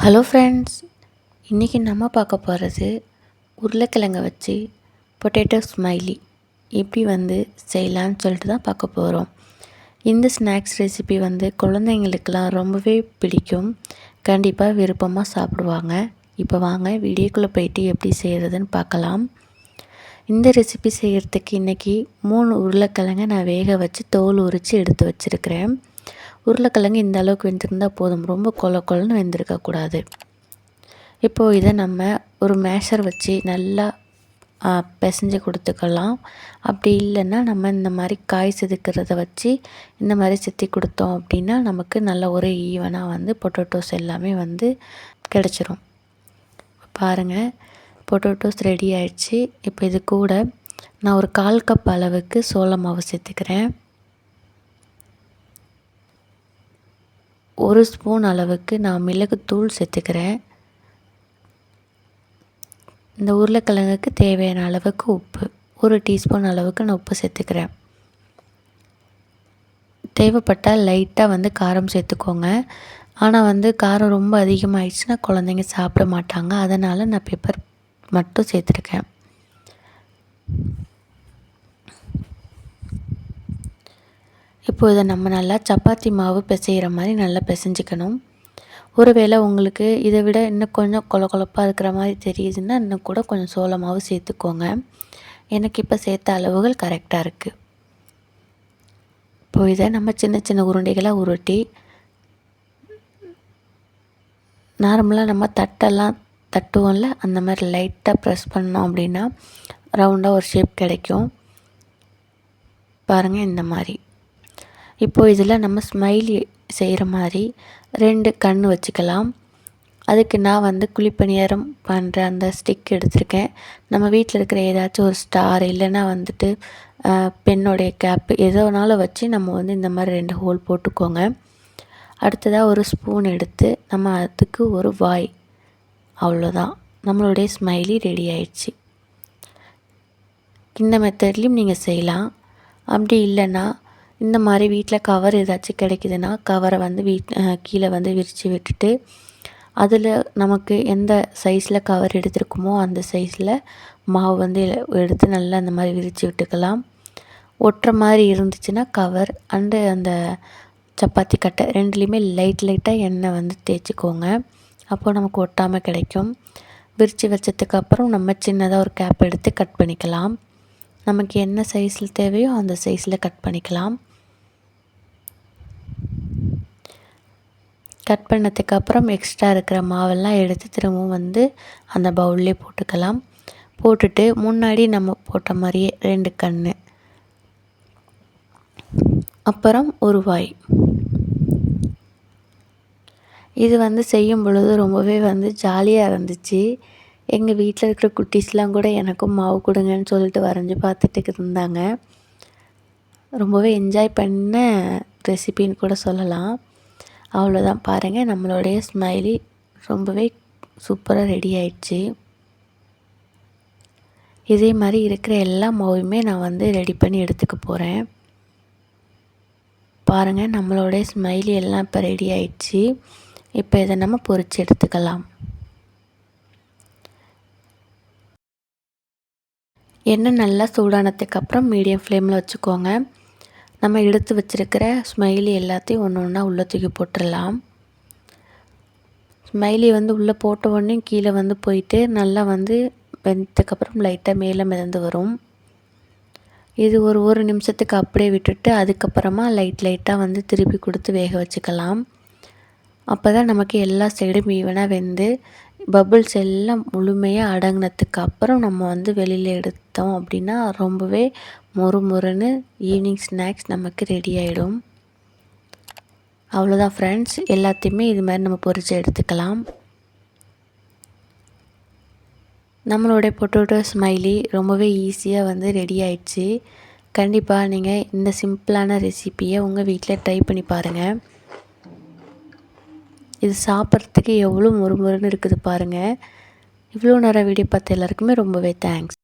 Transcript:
Hello friends, இன்றைக்கி நம்ம பார்க்க போகிறது உருளைக்கிழங்கை வச்சு பொட்டேட்டோ ஸ்மைலி எப்படி செய்யலான்னு சொல்லிட்டு தான் பார்க்க போகிறோம். இந்த ஸ்நாக்ஸ் ரெசிபி குழந்தைங்களுக்கெல்லாம் ரொம்பவே பிடிக்கும். கண்டிப்பாக விருப்பமாக சாப்பிடுவாங்க. இப்போ வாங்க வீடியோக்குள்ளே போயிட்டு எப்படி செய்கிறதுன்னு பார்க்கலாம். இந்த ரெசிபி செய்கிறதுக்கு இன்றைக்கி 3 உருளைக்கிழங்கை நான் வேக வச்சு தோல் உரித்து எடுத்து வச்சுருக்கிறேன். உருளைக்கிழங்கு இந்த அளவுக்கு வெந்திருந்தால் போதும், ரொம்ப கொலன்னு வெந்திருக்கக்கூடாது. இப்போது இதை நம்ம ஒரு மேஷர் வச்சு நல்லா பிசைஞ்சு கொடுத்துக்கலாம். அப்படி இல்லைன்னா நம்ம இந்த மாதிரி காய் செதுக்கிறத வச்சு இந்த மாதிரி செத்தி கொடுத்தோம் அப்படின்னா நமக்கு நல்ல ஒரு ஈவனாக பொட்டேட்டோஸ் எல்லாமே கிடச்சிரும். பாருங்கள், பொட்டேட்டோஸ் ரெடி ஆயிடுச்சு. இப்போ இது கூட நான் ஒரு 1/4 கப் அளவுக்கு சோள மாவு சேர்த்துக்கிறேன். 1 ஸ்பூன் அளவுக்கு நான் மிளகுத்தூள் சேர்த்துக்கிறேன். இந்த உருளைக்கிழங்குக்கு தேவையான அளவுக்கு உப்பு, 1 டீஸ்பூன் அளவுக்கு நான் உப்பு சேர்த்துக்கிறேன். தேவைப்பட்டால் லைட்டாக காரம் சேர்த்துக்கோங்க. ஆனால் காரம் ரொம்ப அதிகமாகிடுச்சுன்னா குழந்தைங்க சாப்பிட மாட்டாங்க. அதனால் நான் பெப்பர் மட்டும் சேர்த்துருக்கேன். இப்போது இதை நம்ம நல்லா சப்பாத்தி மாவு பிசைகிற மாதிரி நல்லா பிசைஞ்சிக்கணும். ஒருவேளை உங்களுக்கு இதை விட இன்னும் கொஞ்சம் கொலப்பாக இருக்கிற மாதிரி தெரியுதுன்னா இன்னும் கூட கொஞ்சம் சோள மாவு சேர்த்துக்கோங்க. எனக்கு இப்போ சேர்த்த அளவுகள் கரெக்டாக இருக்குது. இப்போது இதை நம்ம சின்ன சின்ன உருண்டைகளாக உருட்டி நார்மலாக நம்ம தட்டெல்லாம் தட்டுவோம்ல, அந்த மாதிரி லைட்டாக ப்ரெஸ் பண்ணோம் அப்படின்னா ரவுண்டாக ஒரு ஷேப் கிடைக்கும். பாருங்கள், இந்த மாதிரி. இப்போது இதில் நம்ம ஸ்மைலி செய்கிற மாதிரி 2 கண் வச்சுக்கலாம். அதுக்கு நான் குழிப்பணியாரம் பண்ணுற அந்த ஸ்டிக் எடுத்திருக்கேன். நம்ம வீட்டில் இருக்கிற ஏதாச்சும் ஒரு ஸ்டார் இல்லைன்னா பெண்ணோடைய கேப்பு எதோனாலும் வச்சு நம்ம இந்த மாதிரி 2 ஹோல் போட்டுக்கோங்க. அடுத்ததாக ஒரு ஸ்பூன் எடுத்து நம்ம அதுக்கு ஒரு வாய், அவ்வளோதான், நம்மளுடைய ஸ்மைலி ரெடி ஆயிடுச்சு. இந்த மெத்தட்லேயும் நீங்கள் செய்யலாம். அப்படி இல்லைன்னா இந்த மாதிரி வீட்டில் கவர் ஏதாச்சும் கிடைக்குதுன்னா கவரை கீழே விரித்து விட்டுட்டு அதில் நமக்கு எந்த சைஸில் கவர் எடுத்துருக்குமோ அந்த சைஸில் மாவு எடுத்து நல்லா அந்த மாதிரி விரித்து விட்டுக்கலாம். ஒட்டுற மாதிரி இருந்துச்சுன்னா கவர் அந்த சப்பாத்தி கட்டை 2லேயுமே லைட்டாக எண்ணெய் தேய்ச்சிக்கோங்க. அப்போது நமக்கு ஒட்டாமல் கிடைக்கும். விரித்து வச்சதுக்கப்புறம் நம்ம சின்னதாக ஒரு கேப் எடுத்து கட் பண்ணிக்கலாம். நமக்கு என்ன சைஸில் தேவையோ அந்த சைஸில் கட் பண்ணிக்கலாம். கட் பண்ணதுக்கப்புறம் எக்ஸ்ட்ரா இருக்கிற மாவெல்லாம் எடுத்து திரும்பவும் அந்த பவுல்லே போட்டுக்கலாம். போட்டுட்டு முன்னாடி நம்ம போட்ட மாதிரியே 2 கண், அப்புறம் ஒரு வாய். இது செய்யும் பொழுது ரொம்பவே ஜாலியாக இருந்துச்சு. எங்கள் வீட்டில் இருக்கிற குட்டீஸ்லாம் கூட எனக்கும் மாவு கொடுங்கன்னு சொல்லிட்டு வரைஞ்சி பார்த்துட்டு இருந்தாங்க. ரொம்பவே என்ஜாய் பண்ண ரெசிபின்னு கூட சொல்லலாம். அவ்வளோதான், பாருங்கள், நம்மளுடைய ஸ்மைலி ரொம்பவே சூப்பராக ரெடி ஆயிடுச்சு. இதே மாதிரி இருக்கிற எல்லா மாவுமே நான் ரெடி பண்ணி எடுத்துக்க போகிறேன். பாருங்கள், நம்மளுடைய ஸ்மைலி எல்லாம் இப்போ ரெடி ஆயிடுச்சு. இப்போ இதை நம்ம பொரித்து எடுத்துக்கலாம். எண்ணெய் நல்லா சூடானதுக்கப்புறம் மீடியம் ஃப்ளேமில் வச்சுக்கோங்க. நம்ம எடுத்து வச்சுருக்கிற ஸ்மைலி எல்லாத்தையும் ஒன்று ஒன்றா உள்ளே தூக்கி போட்டுடலாம். ஸ்மைலி உள்ளே போட்ட உடனே கீழே போயிட்டு நல்லா வெந்ததுக்கப்புறம் லைட்டாக மேலே மிதந்து வரும். இது ஒரு நிமிஷத்துக்கு அப்படியே விட்டுட்டு அதுக்கப்புறமா லைட்டாக திருப்பி கொடுத்து வேக வச்சுக்கலாம். அப்போ தான் நமக்கு எல்லா சைடும் ஈவனாக வெந்து பபிள்ஸ் எல்லாம் முழுமையாக அடங்கினதுக்கு அப்புறம் நம்ம வெளியில் எடுத்தோம் அப்படின்னா ரொம்பவே மொறுன்னு ஈவினிங் ஸ்நாக்ஸ் நமக்கு ரெடி ஆகிடும். அவ்வளோதான் ஃப்ரெண்ட்ஸ், எல்லாத்தையுமே இது மாதிரி நம்ம பொரித்து எடுத்துக்கலாம். நம்மளுடைய பொட்டேட்டோ ஸ்மைலி ரொம்பவே ஈஸியாக ரெடி ஆயிடுச்சு. கண்டிப்பாக நீங்கள் இந்த சிம்பிளான ரெசிப்பியை உங்கள் வீட்டில் ட்ரை பண்ணி பாருங்கள். இது சாப்பிட்றதுக்கு எவ்வளோ மொறுன்னு இருக்குது பாருங்கள். இவ்வளோ நேரம் வீடியோ பார்த்த எல்லாருக்குமே ரொம்பவே தேங்க்ஸ்.